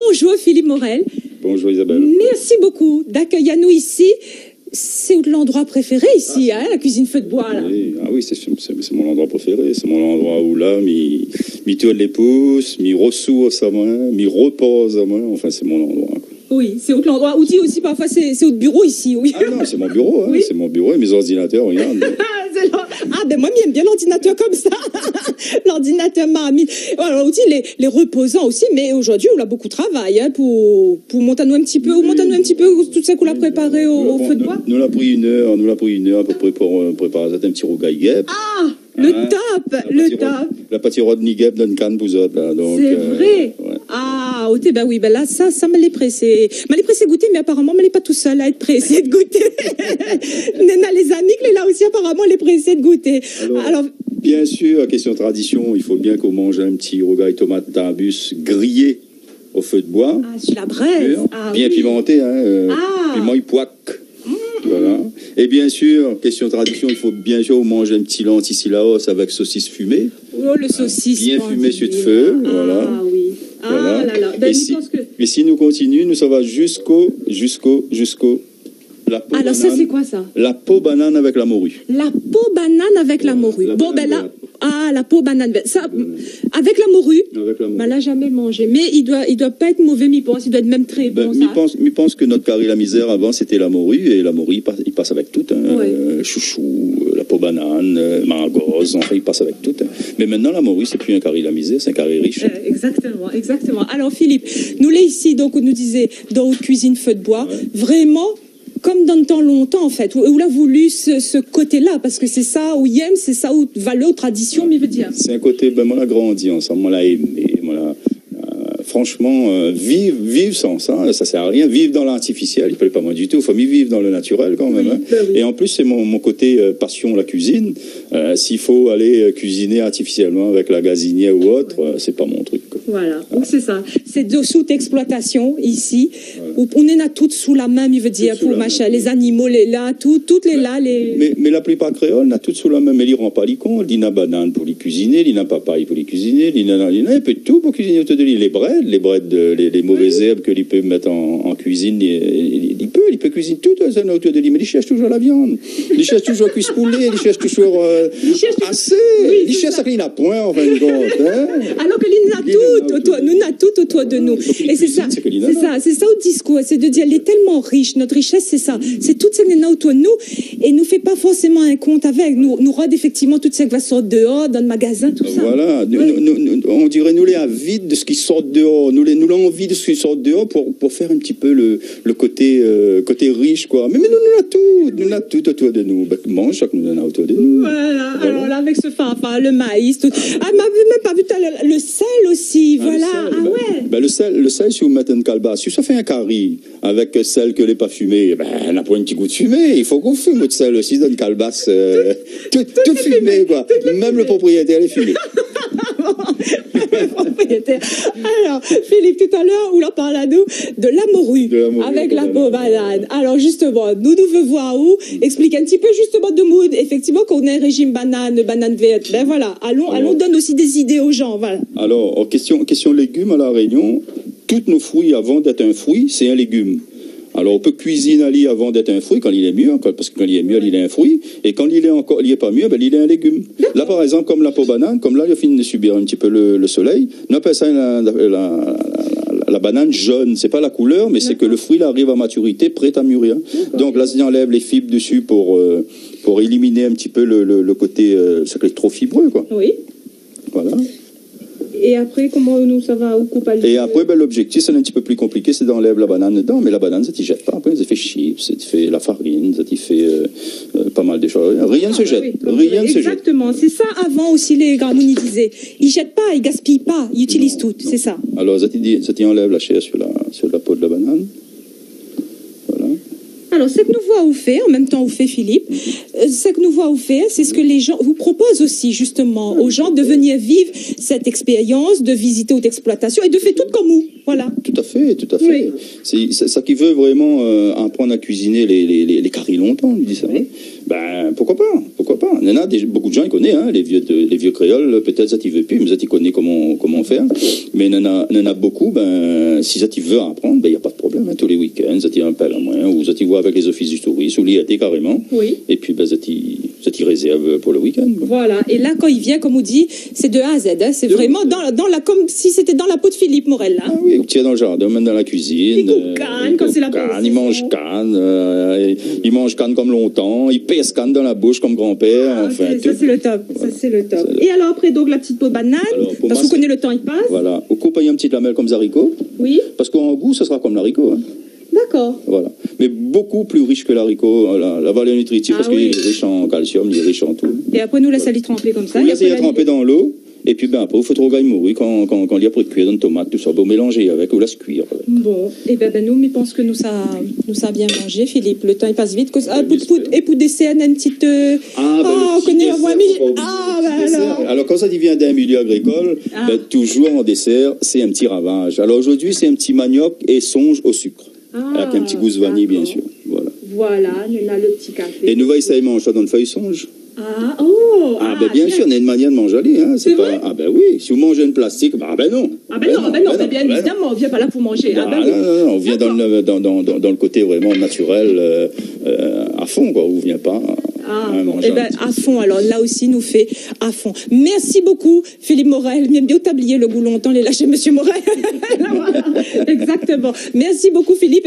Bonjour Philippe Morel. Bonjour Isabelle. Merci beaucoup d'accueillir nous ici. C'est l'endroit préféré ici, la cuisine feu de bois. Là. Oui, oui, c'est mon endroit préféré. C'est mon endroit où là, mi tourne les pouces, mi ressource à moi, mi repose à moi. Enfin, c'est mon endroit. Quoi. Oui, c'est l'endroit. Où dit aussi parfois c'est votre bureau ici. Oui. Ah non, c'est mon bureau. Hein, oui. C'est mon bureau et mes ordinateurs, regarde. Ben moi, j'aime bien l'ordinateur comme ça. L'ordinateur m'a mis. Alors aussi les reposants aussi, mais aujourd'hui on a beaucoup de travail hein, pour monter un petit peu, tout ça qu'on a préparé au feu de bois. Nous l'a pris une heure à peu près pour préparer un petit rougail guêpe. Ah, le top. La pâtis Rodney guêpe d'une canne bouzotte là. C'est vrai. Ouais. Ah, ok, ben oui, ben là ça m'a les pressé. M'a les pressé goûter, mais apparemment elle n'est pas tout seul à être pressé de goûter. Nena les amis qui là aussi apparemment elle est pressée de goûter. Alors bien sûr, question tradition, il faut bien qu'on mange un petit rougail tomate tarbus grillé au feu de bois. Ah, sur la braise. Ah, bien pimenté, hein. Piment poic. Voilà. Et bien sûr, question tradition, il faut bien sûr manger un petit lenticilaos avec saucisse fumée. Oh, le saucisse. Bien fumé sur le feu. Voilà. Ah oui. Voilà. Ah là là. Ben, et si nous continuons, nous ça va jusqu'au la peau alors banane, ça c'est quoi ça? La peau banane avec la morue. La peau banane avec la morue. Bon ben là, la peau banane. Ça, avec la morue. Avec la morue. Ben là jamais mangé. Mais il doit pas être mauvais, il doit être même très bon. Je pense que notre carré la misère avant c'était la morue et la morue il passe avec tout. Hein. Ouais. Chouchou, la peau banane, mangos, enfin il passe avec tout. Hein. Mais maintenant la morue c'est plus un carré la misère, c'est un carré riche. Exactement. Alors Philippe, nous là ici donc on nous disait dans haute cuisine feu de bois, vraiment. Comme dans le temps longtemps, en fait, où on a voulu ce côté-là, parce que c'est ça où il aime, c'est ça où valeur, tradition, mais veut dire. C'est un côté, ben, moi, on a grandi ensemble, on l'a aimé, franchement, vivre sans ça, ça sert à rien. Vivre dans l'artificiel, il ne plaît pas moi du tout. Il faut mieux vivre dans le naturel quand même. Oui, hein. Ben oui. Et en plus, c'est mon côté passion, la cuisine. S'il faut aller cuisiner artificiellement avec la gazinière ou autre, c'est pas mon truc. Quoi. Voilà, donc c'est ça. C'est de sous-exploitation ici. Voilà. On est toutes sous la main, il veut dire, pour machin, les animaux, toutes les là. Mais la plupart créoles, on a toutes sous la main. Mais ils ne rendent pas les cons. Ils n'ont banane pour les cuisiner, ils n'ont papaye pour les cuisiner, ils n'ont un peu de tout pour cuisiner autour de lui. Les breads, les mauvaises herbes qu'il peut mettre en cuisine, il peut cuisiner tout autour de lui, mais il cherche toujours la viande, il cherche toujours cuisse poulet, il cherche toujours assez, il cherche ça qu'il a point en fin de compte. Hein. Alors que nous a tout autour de nous. Et c'est ça au discours, c'est de dire, elle est tellement riche, notre richesse c'est ça, c'est tout ce qui est autour de nous, et nous fait pas forcément un compte avec, nous rôde effectivement tout ce qui va sortir dehors, dans le magasin, tout ça. Voilà, on dirait nous les avides de ce qui sort dehors, nous l'avons envie de ce qui sort dehors pour faire un petit peu le côté riche, quoi. Mais nous avons tout autour de nous. Ben, mange chaque nous en a autour de nous. Voilà. Alors là, avec ce fanfare, le maïs, tout. Ah, même pas vu le sel aussi, voilà. Le sel, si vous mettez une calebasse, si ça fait un curry avec sel que n'est pas fumé, on n'a pas un petit goût de fumé. Il faut qu'on fume le sel aussi dans une calebasse. Tout fumé, quoi. Même le propriétaire est fumé. Alors, Philippe, tout à l'heure, on en parle à nous de la morue avec la peau banane. Alors, justement, nous devons voir où explique un petit peu, justement, de mood. Effectivement, qu'on a un régime banane verte. Ben voilà, allons donne aussi des idées aux gens. Voilà. Alors, question légumes à La Réunion. Tous nos fruits, avant d'être un fruit, c'est un légume. Alors, on peut cuisiner Ali avant d'être un fruit, quand il est mûr, parce que quand il est mûr, il est un fruit. Et quand il est pas mûr, il est un légume. Là, par exemple, comme la peau banane, comme là, il a fini de subir un petit peu le soleil, on appelle ça la banane jaune. C'est pas la couleur, mais c'est que le fruit là, arrive à maturité, prêt à mûrir. Donc là, on enlève les fibres dessus pour éliminer un petit peu le côté ce qui est trop fibreux, quoi. Oui. Voilà. Et après, comment nous ça va au coupe? Et après, l'objectif, c'est un petit peu plus compliqué, c'est d'enlever la banane dedans, mais la banane, ça t'y jette pas. Après, ça fait chips, ça t'y fait la farine, ça t'y fait pas mal de choses. Rien ne se jette. Rien ne se jette. Exactement. C'est ça, avant aussi, les gramounis disaient. Ils jettent pas, ils gaspillent pas, ils utilisent tout. C'est ça. Alors, ça t'y enlève la chair sur la peau de la banane. Alors, ce que nous voit au fait, en même temps au fait Philippe, ce que nous voit au fait, c'est ce que les gens vous proposent aussi, justement, aux gens de venir vivre cette expérience, de visiter haute exploitation et de faire tout comme vous. Voilà. Tout à fait. Oui. C'est ça qui veut vraiment apprendre à cuisiner les carrés longtemps, on dit ça. Oui. Ben, pourquoi pas? Il y en a beaucoup de gens, ils connaissent, hein, les vieux créoles, peut-être ça, ils veulent plus, mais ça, ils connaissent comment faire. Mais il y en a beaucoup, ben, si ça, ils veulent apprendre, ben, il n'y a pas de problème, hein, tous les week-ends, ça, ils appellent à moins, ou ça, ils voient avec les offices du tourisme, ou l'IAT carrément. Oui. Et puis, ben, ça, ils réservent pour le week-end. Voilà. Et là, quand il vient, comme on dit, c'est de A à Z, hein, c'est vraiment comme si c'était dans la peau de Philippe Morel, là. Ah oui, ou tiens dans le jardin, même dans la cuisine. Il coupe canne, quand c'est la pause. Il mange canne, il mange canne comme longtemps, il pèse canne dans la bouche comme grand-père. Ah, enfin, okay, ça c'est le top. Ça c'est le top. Et alors après donc la petite peau de banane, parce qu'on connaît le temps il passe. Voilà. Au coupe une petite lamelle comme haricot. Oui. Parce qu'en goût ça sera comme l'haricot. Hein. D'accord. Voilà. Mais beaucoup plus riche que l'haricot. La valeur nutritive parce qu'il est riche en calcium, il est riche en tout. Et après nous laissez aller tremper comme ça. Vous laissez tremper dans l'eau. Et puis ben après, il faut trop gagner mourir quand il y a pris de cuire dans une tomate, tout ça. Vous mélangez avec, vous laissez cuire. Bon, et ben nous, je pense que nous ça bien mangé, Philippe. Le temps il passe vite. Et pour dessert, une petite. On connaît alors quand ça vient d'un milieu agricole, ben, toujours en dessert, c'est un petit ravage. Alors aujourd'hui, c'est un petit manioc et songe au sucre. Avec un petit goût de vanille, bien sûr. Voilà, on a le petit café. Et nous, ça mange ça dans une feuille songe. Ben bien sûr, on a une manière de manger, hein. C'est pas... vrai? Ah ben oui, si vous mangez une plastique, ben non. Bien évidemment, on vient pas là pour manger. Non, on vient dans le côté vraiment naturel, à fond, quoi. On vient pas. À fond, alors là aussi, nous fait à fond. Merci beaucoup, Philippe Morel. Bien tablier le goût longtemps, les lâcher, monsieur Morel. Exactement. Merci beaucoup, Philippe.